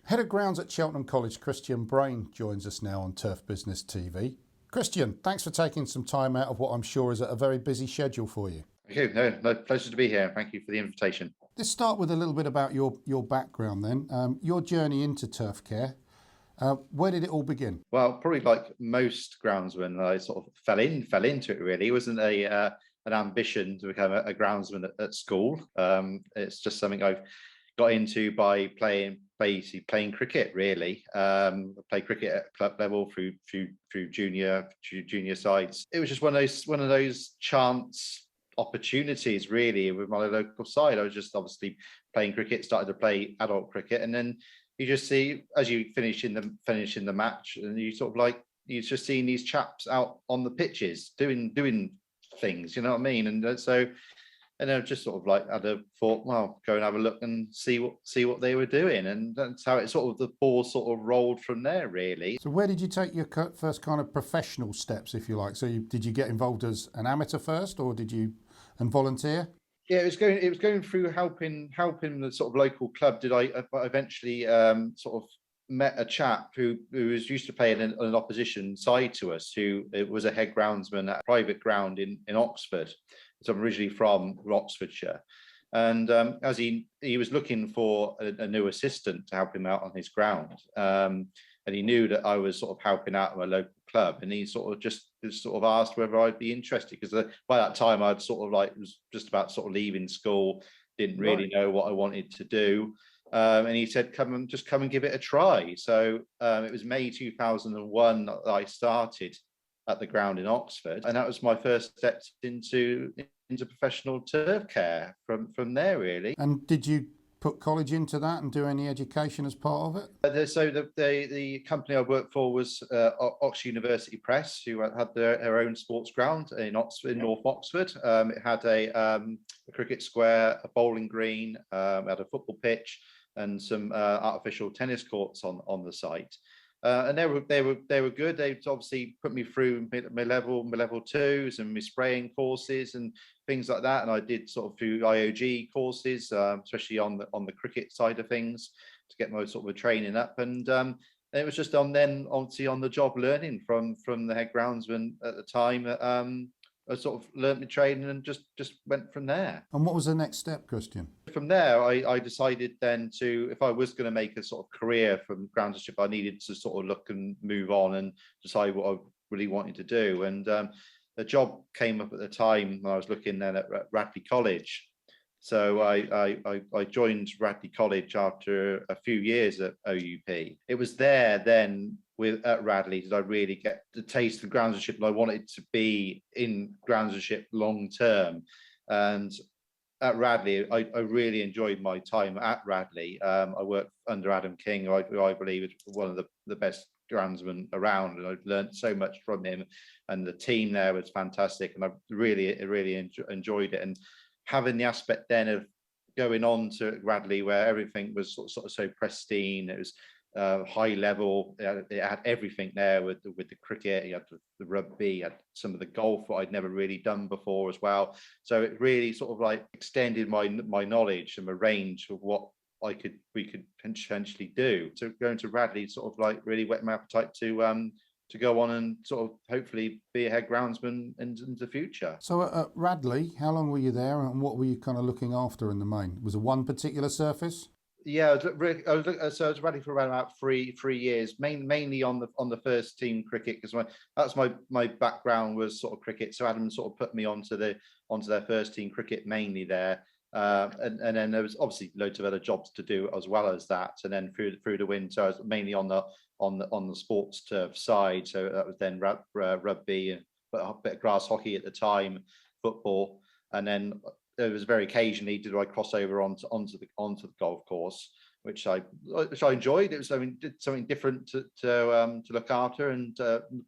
Head of grounds at Cheltenham College, Christian Brain, joins us now on Turf Business TV. Christian, thanks for taking some time out of what I'm sure is a very busy schedule for you. Okay, no, pleasure to be here. Thank you for the invitation. Let's start with a little bit about your background then. Your journey into turf care. Where did it all begin? Well, probably like most groundsmen, I sort of fell into it really. It wasn't an ambition to become a groundsman at school. It's just something I've got into by basically playing cricket really. I played cricket at club level through junior sides. It was just one of those chance opportunities really with my local side. I was just obviously playing cricket, started to play adult cricket, and then you just see as you finish in the match, and you sort of like you just seeing these chaps out on the pitches doing things, you know what I mean? And so and I just sort of like had a thought, well, go and have a look and see what they were doing, and that's how it sort of the ball sort of rolled from there, really. So where did you take your first kind of professional steps, if you like? So did you get involved as an amateur first, or did you volunteer? Yeah, it was going through helping the sort of local club. Did I eventually sort of met a chap who was used to playing an opposition side to us, who was a head groundsman at a private ground in Oxford. So I'm originally from Oxfordshire, and as he was looking for a new assistant to help him out on his ground, and he knew that I was sort of helping out at a local club, and he sort of just sort of asked whether I'd be interested, because by that time I'd sort of like was just about sort of leaving school, didn't really know what I wanted to do. And he said, come and give it a try. So it was May 2001 that I started at the ground in Oxford, and that was my first step into professional turf care from there, really. And did you put college into that and do any education as part of it? So the company I worked for was Oxford University Press, who had their own sports ground in Oxford, in North Oxford. It had a cricket square, a bowling green, it had a football pitch, and some artificial tennis courts on the site. And they were good. They obviously put me through my level twos and my spraying courses and things like that. And I did sort of few IOG courses, especially on the cricket side of things, to get my sort of training up. And it was just obviously on the job learning from the head groundsman at the time. I sort of learnt my training and just went from there. And what was the next step, Christian? From there, I decided then to, if I was going to make a sort of career from groundsmanship, I needed to sort of look and move on and decide what I really wanted to do. And a job came up at the time when I was looking then at Radley College. So I joined Radley College after a few years at OUP. It was there then at Radley did I really get the taste of groundsmanship, and I wanted to be in groundsmanship long term. And at Radley, I really enjoyed my time at Radley. I worked under Adam King, who I believe is one of the best groundsmen around, and I learned so much from him. And the team there was fantastic, and I really enjoyed it. And having the aspect then of going on to Radley, where everything was sort of so pristine, it was high level. It had everything there with the cricket. You had the rugby, you had some of the golf that I'd never really done before as well. So it really sort of like extended my knowledge and my range of what we could potentially do. So going to Radley sort of like really whet my appetite to go on and sort of hopefully be a head groundsman in the future. So at Radley, how long were you there, and what were you kind of looking after in the main? Was it one particular surface? Yeah, I was so I was Radley for around about three years, mainly on the first team cricket, because that's my background was sort of cricket. So Adam sort of put me onto their first team cricket mainly there. And then there was obviously loads of other jobs to do as well as that. And then through the winter, I was mainly on the sports turf side. So that was then rugby and a bit of grass hockey at the time, football, and then it was very occasionally did I cross over onto the golf course, which I enjoyed. It was did something different to look after, and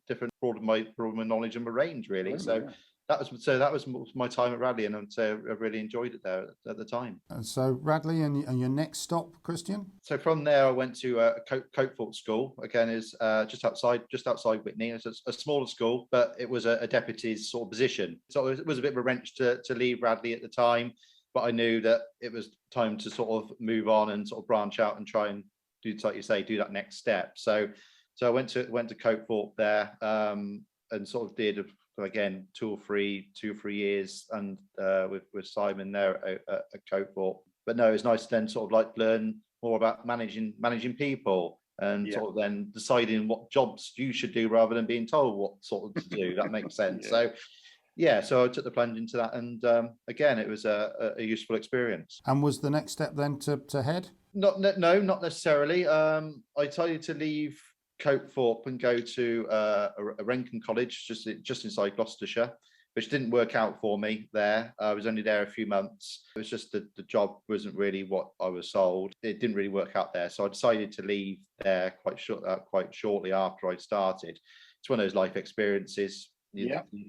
different broaden my knowledge and my range really. Oh, so. Yeah. That was my time at Radley, and I really enjoyed it there at the time. And so Radley, and your next stop, Christian? So from there, I went to Coatfort School. Again, is just outside Whitney. It's a smaller school, but it was a deputy's sort of position. So it was a bit of a wrench to leave Radley at the time, but I knew that it was time to sort of move on and sort of branch out and try and do, like you say, do that next step. So I went to Coathorpe there, and sort of did again 2 or 3 years, and with Simon there at Coathorpe. But no, it's nice to then sort of like learn more about managing people, and sort of then deciding what jobs you should do rather than being told what sort of to do. That makes sense. So I took the plunge into that, and again, it was a useful experience. And was the next step then to head? No, not necessarily. I decided to leave Coathorpe and go to a Cheltenham College just inside Gloucestershire, which didn't work out for me there. I was only there a few months. It was just the job wasn't really what I was sold. It didn't really work out there, so I decided to leave there quite shortly after I started. It's one of those life experiences.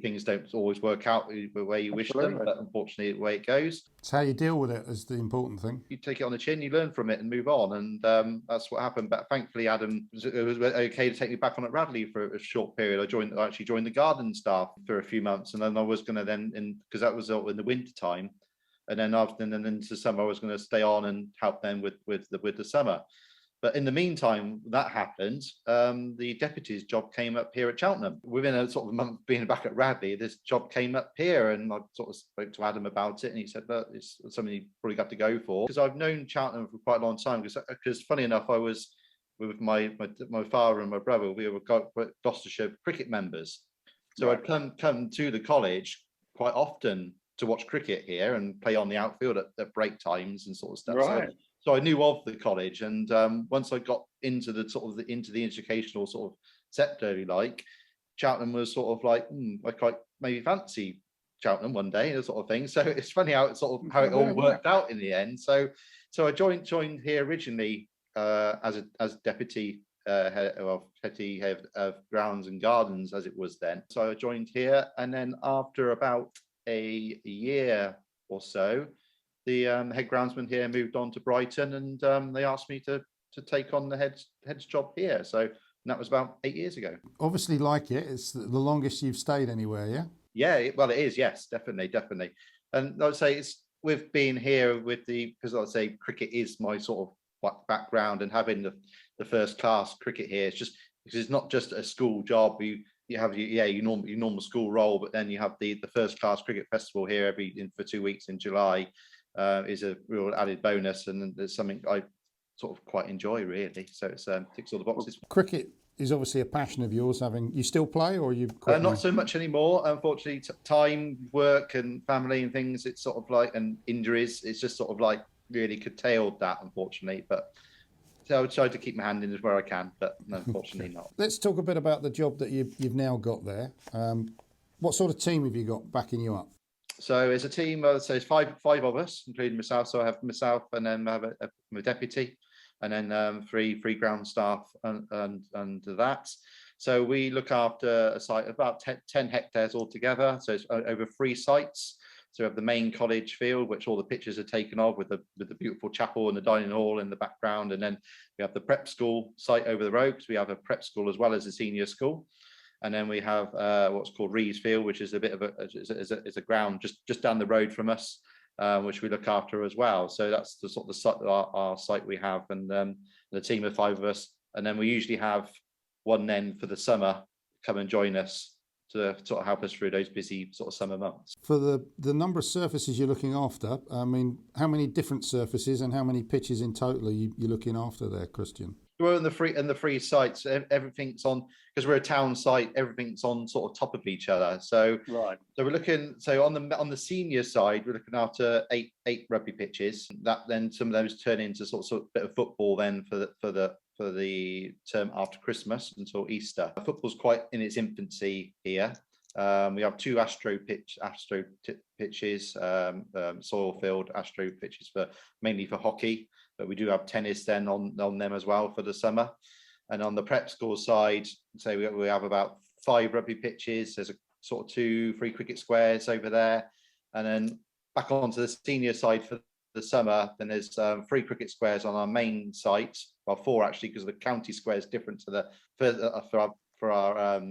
Things don't always work out the way you wish them, but unfortunately, the way it goes. It's how you deal with it is the important thing. You take it on the chin, you learn from it, and move on. And that's what happened. But thankfully, Adam was okay to take me back on at Radley for a short period. I actually joined the garden staff for a few months, and then I was going to because that was in the winter time, and then into summer, I was going to stay on and help them with the summer. But in the meantime, that happened. The deputy's job came up here at Cheltenham. Within a sort of month being back at Radley, this job came up here, and I sort of spoke to Adam about it, and he said, "Look, it's something you probably got to go for." Because I've known Cheltenham for quite a long time. Because funny enough, I was with my father and my brother. We were Gloucestershire cricket members, so I'd come to the college quite often to watch cricket here and play on the outfield at break times and sort of stuff. So I knew of the college, and once I got into the educational sort of sector, if you like, Cheltenham was sort of like, I quite maybe fancy Cheltenham one day, that sort of thing. So it's funny how it all worked out in the end. So I joined here originally as deputy head of grounds and gardens, as it was then. So I joined here, and then after about a year or so, the head groundsman here moved on to Brighton, and they asked me to take on the head's job here. So that was about 8 years ago. Obviously, like it. It's the longest you've stayed anywhere, yeah? Yeah, well, it is. Yes, definitely. And I'd say it's with being here because I'd say cricket is my sort of background, and having the first class cricket here. It's just because it's not just a school job. You have your normal school role, but then you have the first class cricket festival here for 2 weeks in July. Is a real added bonus, and there's something I sort of quite enjoy, really. So it ticks all the boxes. Cricket is obviously a passion of yours. You still play, or you? Not so much anymore, unfortunately. Time, work, and family and things. It's sort of like, and injuries. It's just sort of like really curtailed that, unfortunately. But so I would try to keep my hand in where I can, but unfortunately not. Let's talk a bit about the job that you've now got there. What sort of team have you got backing you up? So it's a team, I would say, it's five of us, including myself. So I have myself, and then I have a deputy, and then three ground staff and that. So we look after a site of about 10 hectares altogether. So it's over 3 sites. So we have the main college field, which all the pictures are taken of, with the beautiful chapel and the dining hall in the background. And then we have the prep school site over the road, because we have a prep school as well as a senior school. And then we have what's called Rees Field, which is a bit of a ground just down the road from us, which we look after as well. So that's the sort of site, our site we have, and the team of 5 of us. And then we usually have one then for the summer come and join us to sort of help us through those busy sort of summer months. For the number of surfaces you're looking after, I mean, how many different surfaces and how many pitches in total are you looking after there, Christian? We're in the free sites. Everything's on, because we're a town site. Everything's on sort of top of each other. So right. So we're looking. So on the senior side, we're looking after eight rugby pitches. That then some of those turn into sort of bit of football then for the term after Christmas until Easter. Football's quite in its infancy here. We have 2 astro pitches, soil field astro pitches mainly for hockey. But we do have tennis then on them as well for the summer. And on the prep school side, so we have about 5 rugby pitches. There's a sort of 2-3 cricket squares over there. And then back onto the senior side for the summer, then there's 3 cricket squares on our main site. Well, 4 actually, because the county square is different to for our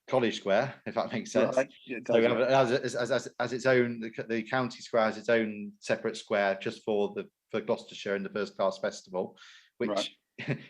college square, if that makes sense. Right. So we have as its own, the county square has its own separate square just for Gloucestershire and the first class festival. Right. which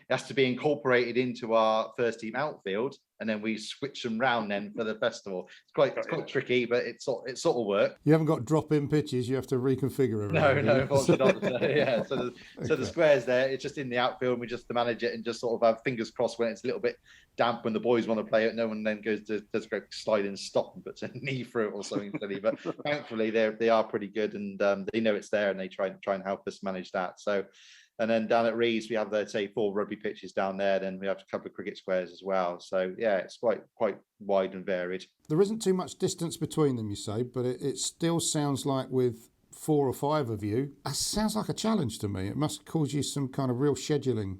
has to be incorporated into our first team outfield, and then we switch them round then for the festival. It's quite tricky, but it sort of work. You haven't got drop-in pitches, you have to reconfigure everything. No, unfortunately not. Yeah, so Okay. the square's there. It's just in the outfield, and we just manage it and just sort of have fingers crossed when it's a little bit damp when the boys want to play it. No one then does a great slide and stop and puts a knee through it or something silly. But thankfully, they are pretty good, and they know it's there, and they try and help us manage that. So. And then down at Rees, we have, let's say, 4 rugby pitches down there. Then we have a couple of cricket squares as well. So yeah, it's quite wide and varied. There isn't too much distance between them, you say, but it still sounds like with 4 or 5 of you, that sounds like a challenge to me. It must cause you some kind of real scheduling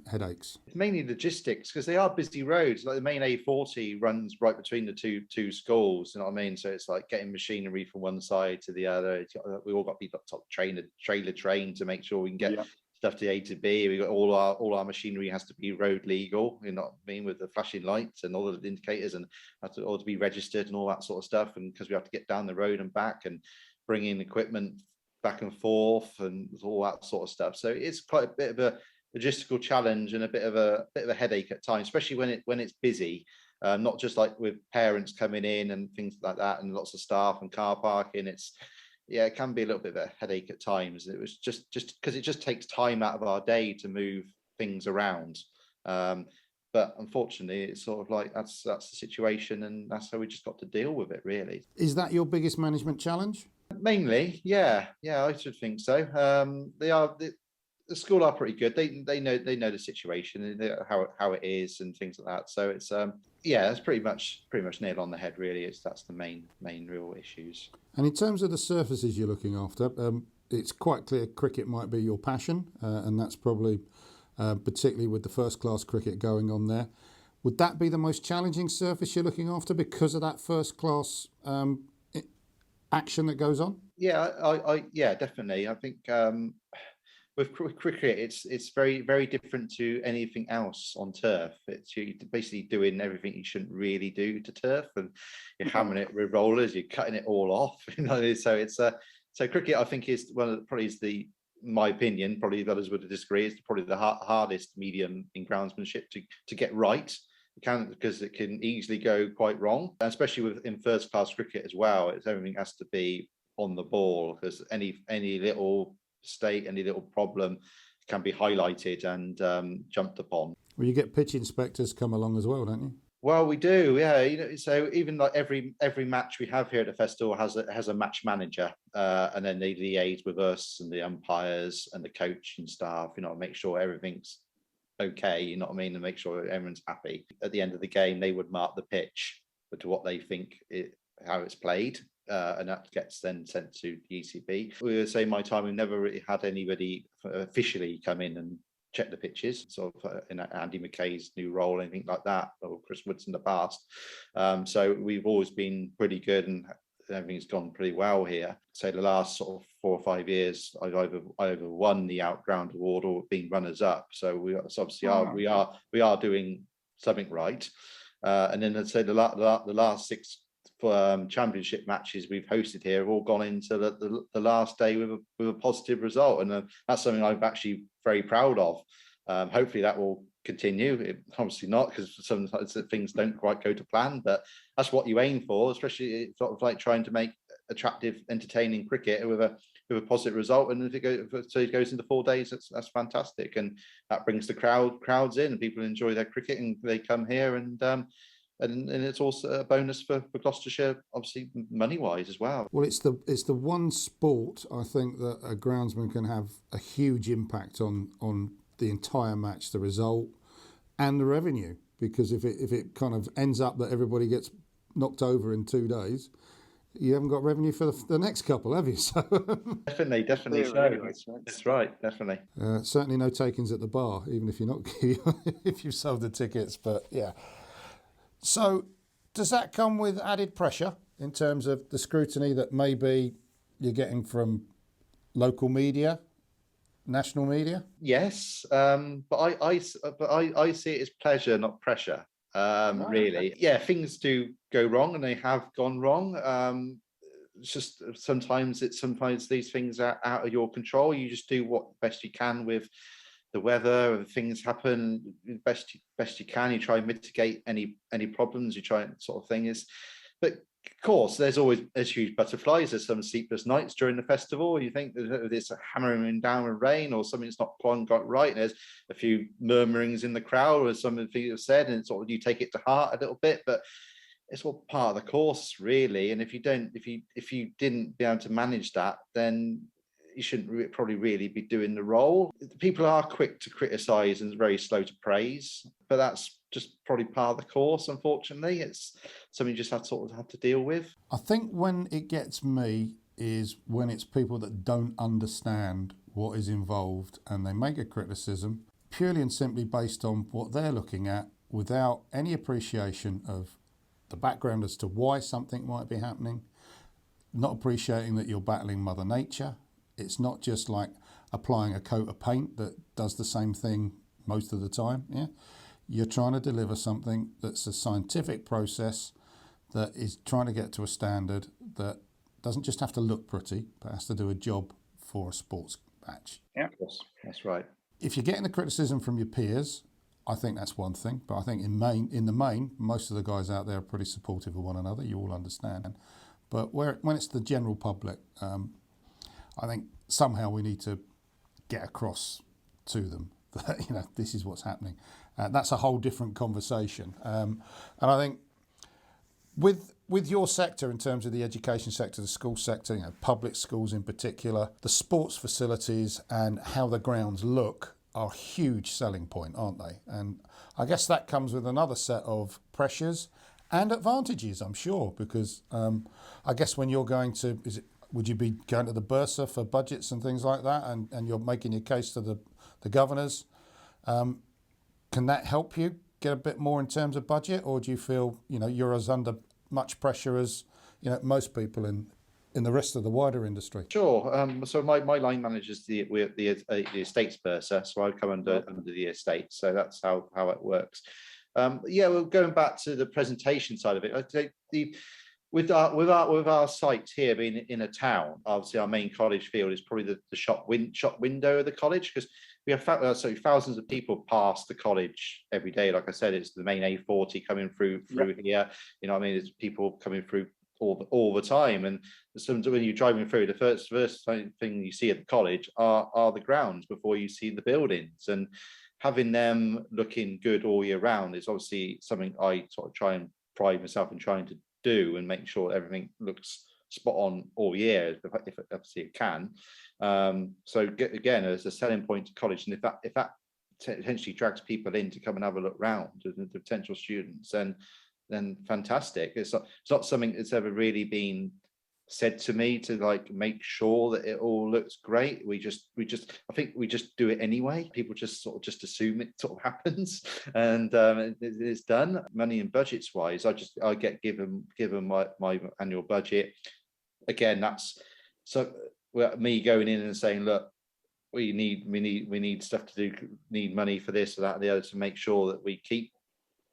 headaches. It's mainly logistics because they are busy roads. Like the main A40 runs right between the two schools. You know what I mean? So it's like getting machinery from one side to the other. We all got people trailer trained to make sure we can get stuff to A to B. We got all our machinery has to be road legal. You know what I mean, with the flashing lights and all the indicators, and have to all to be registered and all that sort of stuff. And because we have to get down the road and back and bring in equipment back and forth and all that sort of stuff. So it's quite a bit of a logistical challenge and a bit of a headache at times, especially when it's busy. Not just like with parents coming in and things like that, and lots of staff and car parking. It can be a little bit of a headache at times. It was just because it just takes time out of our day to move things around. But unfortunately, it's sort of like that's the situation, and that's how we just got to deal with it, really. Is that your biggest management challenge? Mainly, yeah, I should think so. The school are pretty good. They know the situation and how it is and things like that. So it's it's pretty much nailed on the head, really. That's the main real issues. And in terms of the surfaces you're looking after, it's quite clear cricket might be your passion, and that's probably particularly with the first class cricket going on there. Would that be the most challenging surface you're looking after because of that first class action that goes on? Yeah, definitely. I think with cricket, it's very, very different to anything else on turf. It's you're basically doing everything you shouldn't really do to turf, and you're hammering it with rollers, you're cutting it all off. So it's so cricket, I think, is my opinion, probably others would disagree, is probably the hardest medium in groundsmanship to get right. Because it can easily go quite wrong, especially in first class cricket as well. Everything has to be on the ball, because any little mistake, any little problem can be highlighted and jumped upon. Well, you get pitch inspectors come along as well, don't you? Well, we do, yeah. So even like every match we have here at the festival has a match manager, and then they liaise with us and the umpires and the coach and staff. Make sure everything's okay. You know what I mean, and make sure everyone's happy. At the end of the game, they would mark the pitch to what they think how it's played. And that gets then sent to the ECB. We would say my time, we've never really had anybody officially come in and check the pitches, sort of in Andy McKay's new role, anything like that, or Chris Woods in the past. So we've always been pretty good, and everything's gone pretty well here. So the last sort of 4 or 5 years, I've either won the Outground Award or been runners up. So we are doing something right. And then I'd say the last 6 championship matches we've hosted here have all gone into the last day with a positive result, and that's something I'm actually very proud of. Hopefully that will continue. Obviously not, because sometimes things don't quite go to plan, but that's what you aim for, especially sort of like trying to make attractive, entertaining cricket with a positive result. And if it goes into 4 days, that's fantastic, and that brings the crowds in, and people enjoy their cricket and they come here, and it's also a bonus for Gloucestershire, obviously money wise as well. Well, it's the one sport I think that a groundsman can have a huge impact on the entire match, the result and the revenue, because if it kind of ends up that everybody gets knocked over in 2 days, you haven't got revenue for the next couple, have you? So definitely so. That's right, definitely. Certainly no takings at the bar, even if you're not if you've sold the tickets. But yeah. So does that come with added pressure in terms of the scrutiny that maybe you're getting from local media, national media? Yes, but I see it as pleasure, not pressure. Really, yeah, things do go wrong, and they have gone wrong. It's just sometimes these things are out of your control. You just do what best you can with the weather, and things happen, best you can. You try and mitigate any problems. You try and sort of thing is, but of course, there's huge butterflies. There's some sleepless nights during the festival. You think that it's hammering down with rain or something's not got right. And there's a few murmurings in the crowd or something you've said, and sort of you take it to heart a little bit, but it's all part of the course, really. And if you didn't be able to manage that, then you shouldn't probably really be doing the role. People are quick to criticize and very slow to praise, but that's just probably part of the course. Unfortunately, it's something you just have to deal with. I think when it gets me is when it's people that don't understand what is involved and they make a criticism purely and simply based on what they're looking at without any appreciation of the background as to why something might be happening, not appreciating that you're battling Mother Nature. It's not just like applying a coat of paint that does the same thing most of the time. Yeah, you're trying to deliver something that's a scientific process that is trying to get to a standard that doesn't just have to look pretty, but has to do a job for a sports match. Yeah, that's right. If you're getting the criticism from your peers, I think that's one thing. But I think in the main, most of the guys out there are pretty supportive of one another. You all understand. But when it's the general public, I think somehow we need to get across to them that this is what's happening. That's a whole different conversation. And I think with your sector, in terms of the education sector, the school sector, public schools in particular, the sports facilities and how the grounds look are a huge selling point, aren't they? And I guess that comes with another set of pressures and advantages, I'm sure, because I guess when you're going to, would you be going to the Bursa for budgets and things like that, and you're making your case to the governors? Can that help you get a bit more in terms of budget, or do you feel you're as under much pressure as most people in the rest of the wider industry? Sure. So my line manages the estates Bursa, so I come under the estates. So that's how it works. Well, going back to the presentation side of it, I'd say with our sites here being in a town, obviously our main college field is probably the shop window of the college, because we have thousands of people pass the college every day. Like I said, it's the main A40 coming through here. It's people coming through all the time. And when you're driving through, the first thing you see at the college are the grounds before you see the buildings. And having them looking good all year round is obviously something I sort of try and pride myself in trying to do, and make sure everything looks spot on all year, if obviously it can. So again, as a selling point to college, and if that potentially drags people in to come and have a look round, the potential students, then fantastic. It's not something that's ever really been said to me to make sure that it all looks great. I think we just do it anyway. People just assume it sort of happens, and it's done. Money and budgets wise, I get given my annual budget. Again, that's me going in and saying, look, we need stuff to do, need money for this or that and the other, to make sure that we keep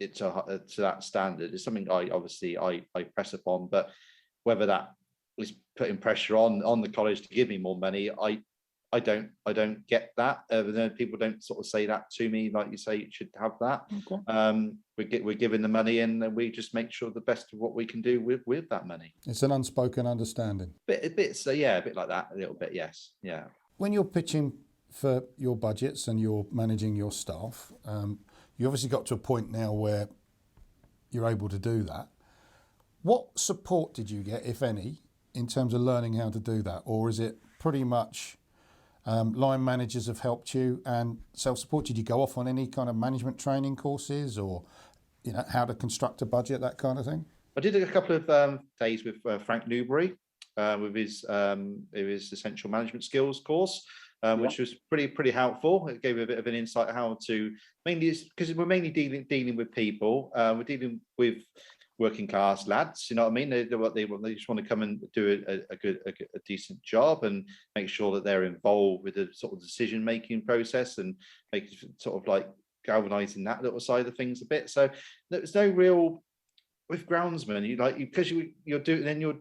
it to that standard. Is something I press upon, but whether that is putting pressure on the college to give me more money, I don't get that. People don't sort of say that to me, like you say, you should have that. Okay. We're giving the money, and we just make sure the best of what we can do with that money. It's an unspoken understanding. A bit like that, a little bit, yes, yeah. When you're pitching for your budgets and you're managing your staff, you obviously got to a point now where you're able to do that. What support did you get, if any, in terms of learning how to do that? Or is it pretty much line managers have helped you and self-support? Did you go off on any kind of management training courses, or how to construct a budget, that kind of thing? I did a couple of days with Frank Newbury with his essential management skills course. Which was pretty helpful. It gave a bit of an insight how to, mainly because we're mainly dealing with people. We're dealing with working class lads. You know what I mean? They just want to come and do a decent job, and make sure that they're involved with the sort of decision making process, and make sort of like galvanizing that little side of things a bit. So there's no real with groundsmen. You're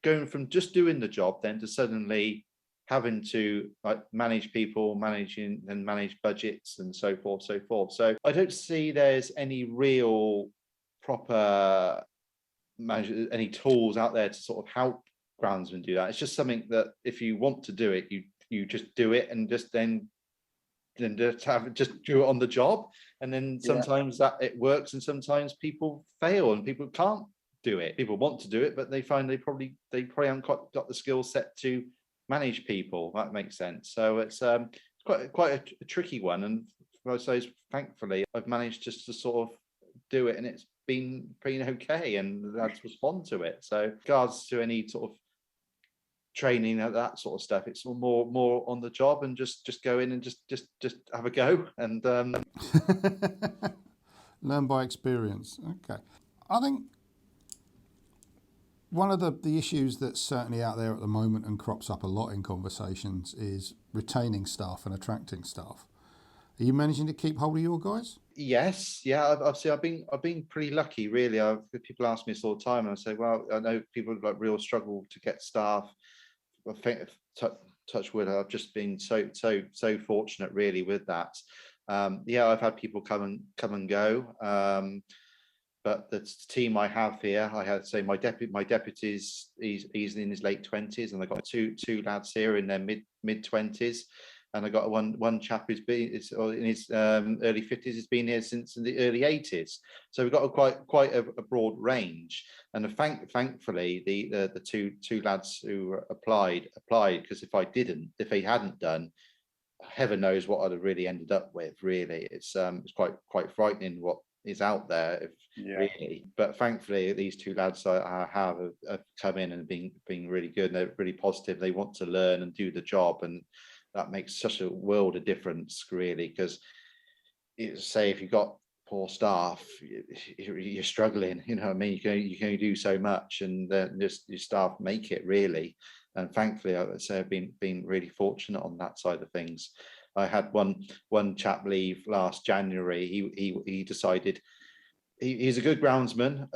going from just doing the job then to suddenly having to like manage people, manage budgets and so forth, so forth. So I don't see there's any real proper any tools out there to sort of help groundsmen do that. It's just something that if you want to do it, you just do it, and just then just do it on the job. And then sometimes that it works, and sometimes people fail and people can't do it. People want to do it, but they find they probably haven't got the skill set to manage people. That makes sense. So it's quite a tricky one. And I suppose thankfully I've managed just to sort of do it, and it's been okay, and lads respond to it. So regards to any sort of training, that sort of stuff, it's more on the job, and just go in and just have a go, and learn by experience. Okay, I think one of the issues that's certainly out there at the moment and crops up a lot in conversations is retaining staff and attracting staff. Are you managing to keep hold of your guys? Yes, yeah. I've been pretty lucky, really. People ask me this all the time, and I say, well, I know people like real struggle to get staff. I think, touch wood, I've just been so fortunate, really, with that. I've had people come and go, but the team I have here, I had to say my deputy's he's in his late 20s, and I got two lads here in their mid 20s. And I got one chap who's been in his early 50s. Has been here since in the early 80s. So we've got quite a broad range. And thankfully, the two lads who applied, because if they hadn't done, heaven knows what I'd have really ended up with. Really, it's quite frightening what is out there, really. But thankfully, these two lads I have come in and been really good. And they're really positive. They want to learn and do the job, and that makes such a world of difference, really, because say if you've got poor staff, you're struggling. You know what I mean? You can only do so much, and just your staff make it, really. And thankfully, I would say I've been really fortunate on that side of things. I had one chap leave last January. He decided he's a good groundsman,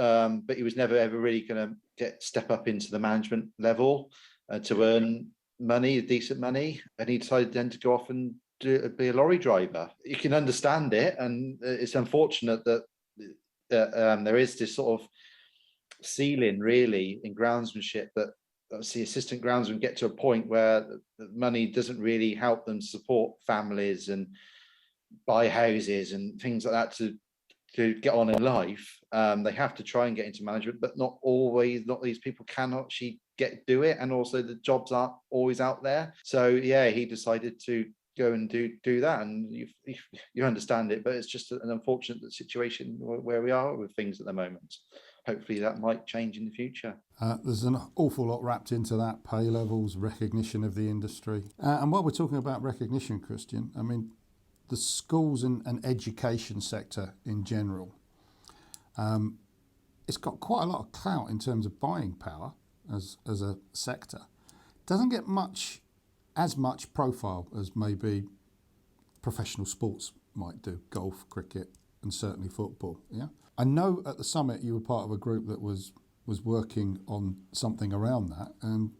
but he was never ever really going to step up into the management level to earn decent money, and he decided then to go off and be a lorry driver. You can understand it, and it's unfortunate that there is this sort of ceiling, really, in groundsmanship, that obviously assistant groundsmen get to a point where the money doesn't really help them support families and buy houses and things like that to get on in life. They have to try and get into management, but not these people can actually do it, and also the jobs aren't always out there. So he decided to go and do that, and you understand it, but it's just an unfortunate situation where we are with things at the moment. Hopefully that might change in the future. There's an awful lot wrapped into that: pay levels, recognition of the industry, and while we're talking about recognition, Christian, I mean, the schools and education sector in general, it's got quite a lot of clout in terms of buying power as a sector. Doesn't get as much profile as maybe professional sports might do: golf, cricket, and certainly football. Yeah, I know at the summit you were part of a group that was working on something around that. And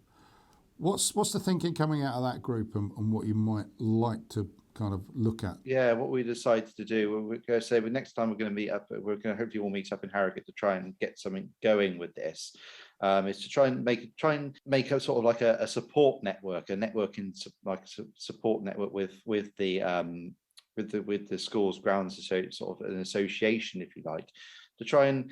what's the thinking coming out of that group, and what you might like to kind of look at? Yeah, what we decided to do, we're going to say the next time we're going to meet up, we're going to hopefully all meet up in Harrogate to try and get something going with this. Is to try and make a sort of like a support network, like support network with the schools grounds, so sort of an association, if you like, to try and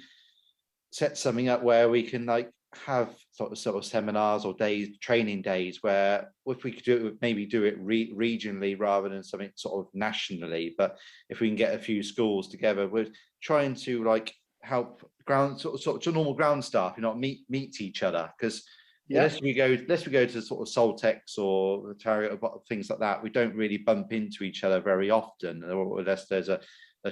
set something up where we can like have sort of seminars or training days, where if we could maybe do it regionally rather than something sort of nationally. But if we can get a few schools together, we're trying to like help ground sort of normal ground staff, meet each other, because unless we go to sort of Soltex or things like that, we don't really bump into each other very often, or unless there's a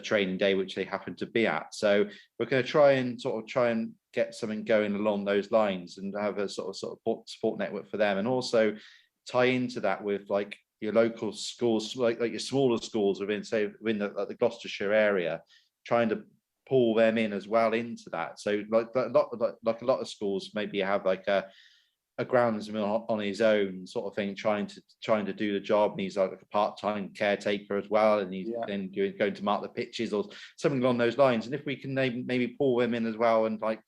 training day which they happen to be at. So we're going to try and get something going along those lines, and have a sort of support network for them, and also tie into that with like your local schools, like your smaller schools within the Gloucestershire area, trying to pull them in as well into that. So like a lot of schools maybe have like a a groundsman on his own sort of thing, trying to do the job, and he's like a part-time caretaker as well, and he's then going to mark the pitches or something along those lines. And if we can maybe pull them in as well and like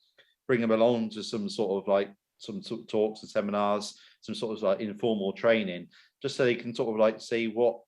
bring them along to some sort of like some sort of talks and seminars, some sort of like informal training, just so they can sort of like see what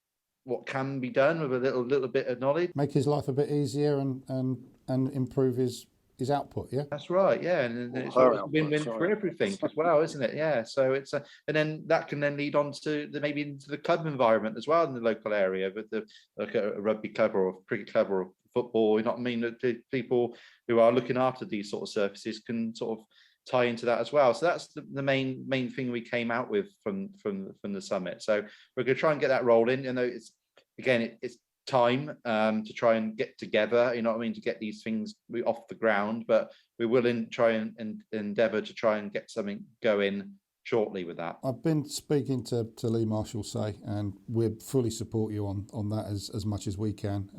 can be done with a little bit of knowledge. Make his life a bit easier and improve his output. Yeah, that's right. Yeah, and it's a win-win for everything as well, isn't it? Yeah. So it's and then that can then lead on to maybe into the club environment as well in the local area, with the like a rugby club or a cricket club or football. You know what I mean? That the people who are looking after these sort of services can sort of tie into that as well. So that's the main thing we came out with from the summit. So we're going to try and get that rolling. You know, it's time to try and get together, you know what I mean, to get these things off the ground, but we will try and endeavour to try and get something going shortly with that. I've been speaking to Lee Marshall say, and we fully support you on that as much as we can.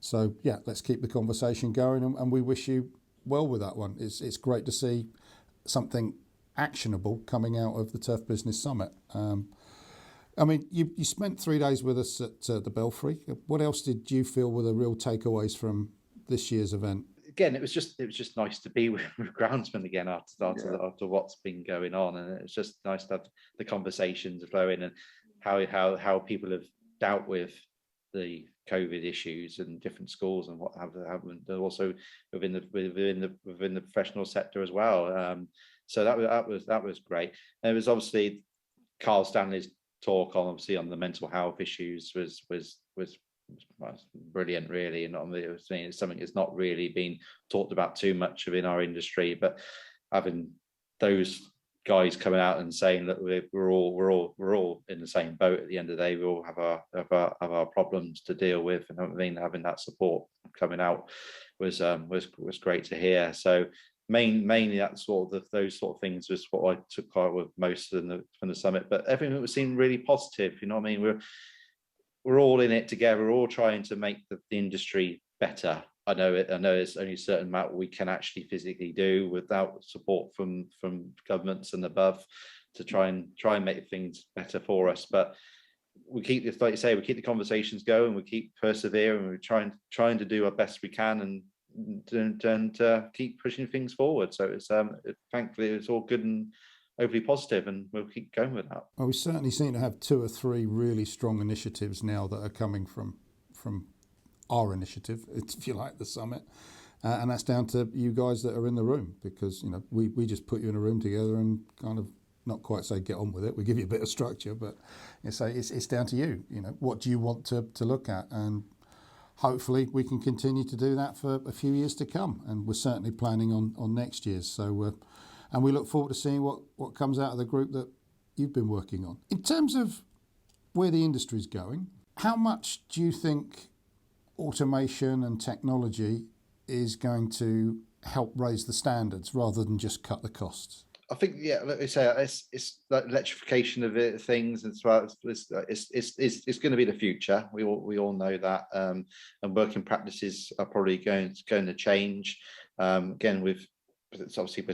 So yeah, let's keep the conversation going, and we wish you well with that one. It's great to see something actionable coming out of the Turf Business Summit. I mean, you spent 3 days with us at the Belfry. What else did you feel were the real takeaways from this year's event? Again, it was just nice to be with groundsmen again after what's been going on, and it's just nice to have the conversations flowing and how people have dealt with the COVID issues and different schools and what have happened, also within the professional sector as well. So that was great. And it was obviously Carl Stanley's talk on the mental health issues was brilliant, really, and it's something that's not really been talked about too much within our industry. But having those guys coming out and saying that we're all in the same boat at the end of the day, we all have our problems to deal with, and I mean, having that support coming out was great to hear. So mainly that those sort of things was what I took part with most from the summit. But everything was seemed really positive. You know what I mean? We're all in it together. We're all trying to make the industry better. I know there's only a certain amount we can actually physically do without support from governments and above to try and make things better for us. But we keep, like you say, we keep the conversations going. We keep persevering. We're trying to do our best we can and keep pushing things forward. So it's thankfully it's all good and hopefully positive, and we'll keep going with that. Well, we certainly seem to have 2 or 3 really strong initiatives now that are coming from our initiative, if you like, the summit, and that's down to you guys that are in the room, because you know we just put you in a room together and kind of not quite say get on with it. We give you a bit of structure, but you say it's down to you. You know, what do you want to look at, and hopefully we can continue to do that for a few years to come, and we're certainly planning on next year's. So, and we look forward to seeing what comes out of the group that you've been working on. In terms of where the industry's going, how much do you think automation and technology is going to help raise the standards rather than just cut the costs? I think, yeah, like I say, it's like electrification of things, and it's going to be the future. We all know that, and working practices are probably going to change. Again, it's obviously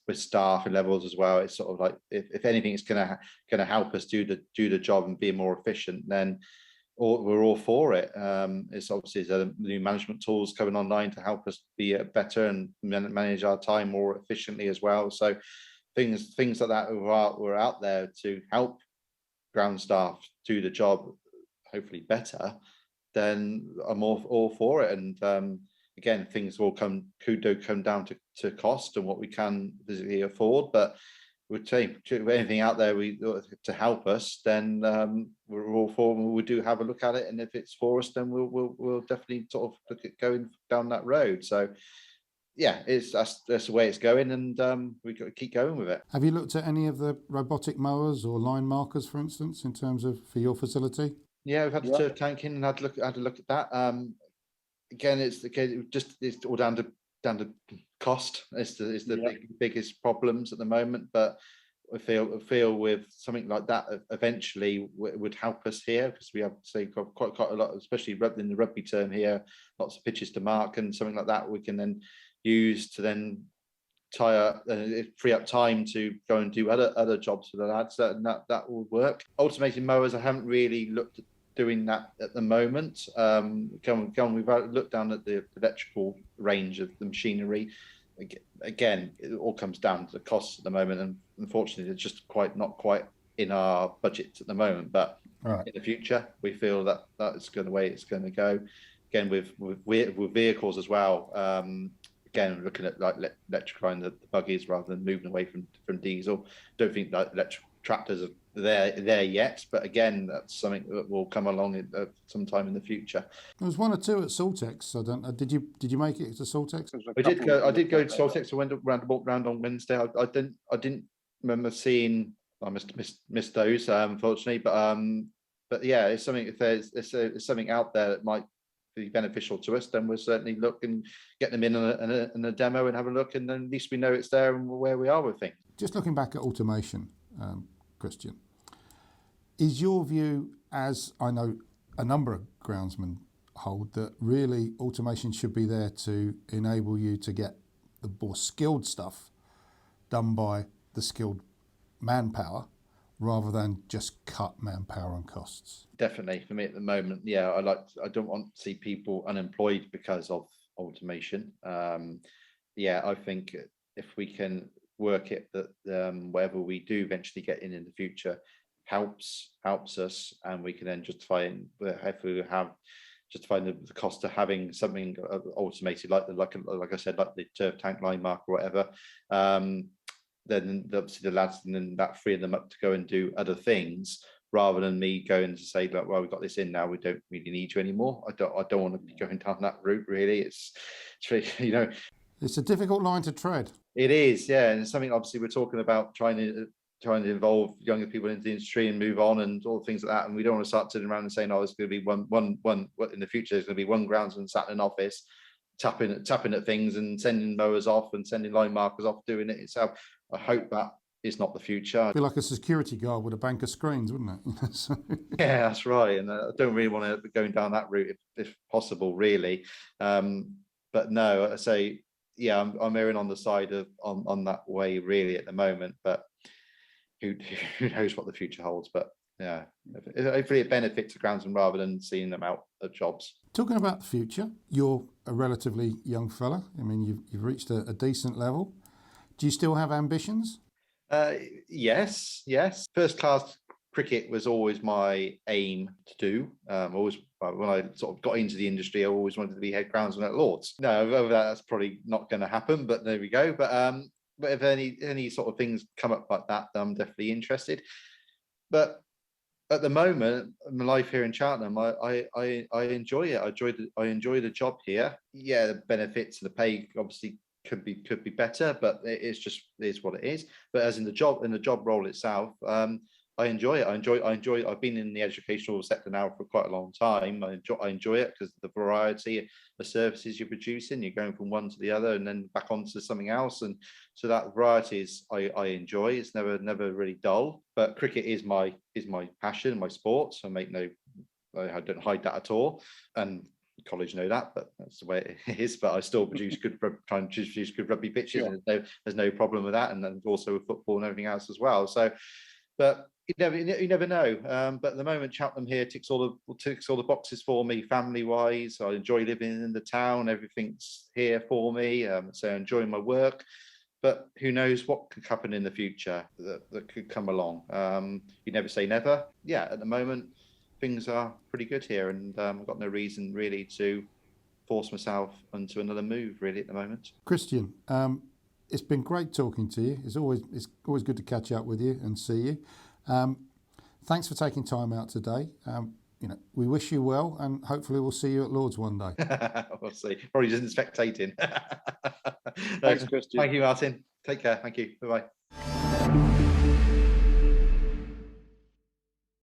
with staffing levels as well. It's sort of like if anything is going to help us do the job and be more efficient, then we're all for it. It's obviously the new management tools coming online to help us be better and manage our time more efficiently as well. So things like that were out there to help ground staff do the job hopefully better, then I'm all for it. And again, things will come down to cost and what we can physically afford, but we'd take anything out there to help us, then we're all for it. We do have a look at it, and if it's for us, then we'll definitely sort of look at going down that road. So yeah, that's the way it's going, and we've got to keep going with it. Have you looked at any of the robotic mowers or line markers, for instance, in terms of for your facility? Yeah, we've had the turf tanking and had a look at that. Again, it's all down to cost. It's the biggest problems at the moment, but I feel with something like that eventually would help us here, because we have quite a lot, especially in the rugby term here, lots of pitches to mark, and something like that we can then use to then free up time to go and do other jobs for the lads, that will work. Automated mowers, I haven't really looked at doing that at the moment. We've looked down at the electrical range of the machinery. Again, it all comes down to the costs at the moment, and unfortunately, it's just not quite in our budget at the moment. But in the future, we feel that is the way it's going to go. Again, with vehicles as well. Again, looking at like electrifying the buggies rather than moving away from diesel. Don't think that electric tractors are there yet, but again, that's something that will come along sometime in the future. There was one or two at Saltex. I don't. Did you make it to Saltex? I did go to Saltex. I went walked around on Wednesday. I didn't remember seeing. I must miss those, unfortunately. But yeah, it's something. If there's something out there that might be beneficial to us, then we'll certainly look and get them in a demo and have a look, and then at least we know it's there and where we are with things. Just looking back at automation, Christian, is your view, as I know a number of groundsmen hold, that really automation should be there to enable you to get the more skilled stuff done by the skilled manpower, rather than just cut manpower and costs? Definitely, for me at the moment, yeah, I don't want to see people unemployed because of automation. Yeah, I think if we can work it that whatever we do eventually get in the future helps us, and we can then justify the cost of having something automated like I said, like the turf tank line mark or whatever. Then obviously the lads, and then that freeing them up to go and do other things, rather than me going to say, like, well, we've got this in now, we don't really need you anymore. I don't want to be going down that route, really. It's really, it's a difficult line to tread. It is, yeah, and it's something obviously we're talking about trying to involve younger people into the industry and move on and all things like that. And we don't want to start sitting around and saying, oh, it's going to be one in the future. There's going to be one groundsman sat in an office tapping at things and sending mowers off and sending line markers off, doing it itself. I hope that is not the future. I feel like a security guard with a bank of screens, wouldn't it? Yeah, that's right. And I don't really want to be going down that route if possible, really. But no, I say, yeah, I'm erring on the side of on that way really at the moment. But who knows what the future holds? But yeah, hopefully it benefits the groundsmen rather than seeing them out of jobs. Talking about the future, you're a relatively young fella. I mean, you've reached a decent level. Do you still have ambitions? Yes. First class cricket was always my aim to do. Always, when I sort of got into the industry, I always wanted to be head groundsman at Lords. No, that's probably not going to happen, but there we go. But if any sort of things come up like that, I'm definitely interested. But at the moment, my life here in Cheltenham, I enjoy it. I enjoy the job here. Yeah, the benefits of the pay obviously could be better, but it's what it is. But as in the job role itself, I enjoy it. I enjoy. I've been in the educational sector now for quite a long time. I enjoy it because the variety of services you're producing. You're going from one to the other and then back onto something else, and so that variety is I enjoy. It's never really dull. But cricket is my passion, my sport. So I don't hide that at all. And college know that, but that's the way it is. But I still produce try and produce good rugby pitches, and there's no problem with that, and then also with football and everything else as well. So, but you never know. But at the moment, Cheltenham here ticks all the boxes for me, family wise. I enjoy living in the town. Everything's here for me. So enjoying my work. But who knows what could happen in the future that could come along. You never say never. Yeah, at the moment, things are pretty good here, and I've got no reason really to force myself onto another move really at the moment. Christian, it's been great talking to you. It's always good to catch up with you and see you. Thanks for taking time out today. We wish you well, and hopefully we'll see you at Lords one day. We'll see. Probably just spectating. Thanks, Christian. Thank you, Martin. Take care. Thank you. Bye-bye.